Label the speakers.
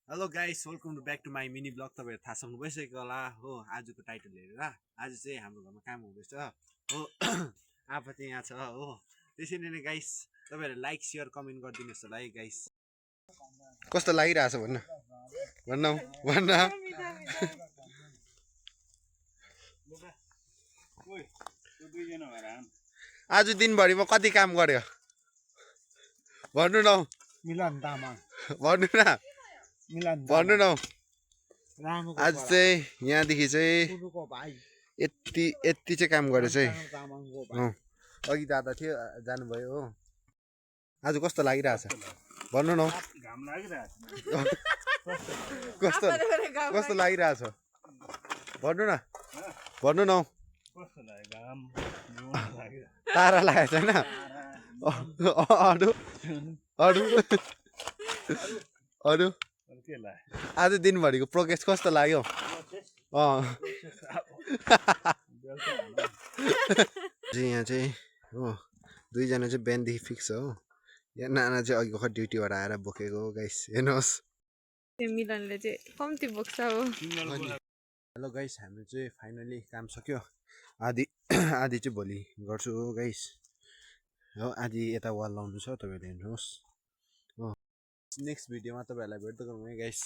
Speaker 1: hello guys welcome to back to my mini blog तपाईँहरू थाहा सक्नु भइसक्यो होला हो आजको टाइटल हेरेर आज चाहिँ हाम्रो घरमा काम हुँदैछ हो आफा चाहिँ यहाँ छ हो त्यसैले नै गाइस तपाईँहरू लाइक सेयर कमेन्ट गरिदिनुहोस् होला है गाइस कस्तो लागिरहेछ भन्न आज दिनभरिमा कति काम गर्यो भन्नु न
Speaker 2: मिलन तामाङ
Speaker 1: भन्नु न भन्नु न
Speaker 2: रामुको
Speaker 1: आज चाहिँ यहाँदेखि चाहिँ
Speaker 2: पुरुको भाइ
Speaker 1: यति चाहिँ काम गरेछ है
Speaker 2: तामाङको भाइ
Speaker 1: अघि दादा थियो जानुभयो हो आज कस्तो लागिरहेछ भन्नु न
Speaker 2: घाम लागिरहेछ
Speaker 1: कस्तो लागिरहेछ भन्नु न भन्नु न
Speaker 2: कस्तो लाग्यो घाम
Speaker 1: तारा लागेको छैन अरू अरू अरू
Speaker 2: के लाग्यो
Speaker 1: आज दिनभरिको प्रोग्रेस कस्तो लाग्यो यहाँ चाहिँ हो दुईजना चाहिँ बिहानदेखि फिक्स हो यहाँ नाना चाहिँ अघि भर्खर ड्युटीबाट आएर बोकेको हो गाइस हेर्नुहोस्
Speaker 3: मिलनले चाहिँ कम्ती बोक्छ हो
Speaker 1: हेलो गाइस हाम्रो चाहिँ फाइनली काम सक्यो आधी आधी चाहिँ भोलि गर्छु हो गाइस हो आधी यता वाल लाउनु छ तपाईँहरूले हेर्नुहोस् हो नेक्स्ट भिडियोमा तपाईँहरूलाई भेट्दै गरौँ है गाइस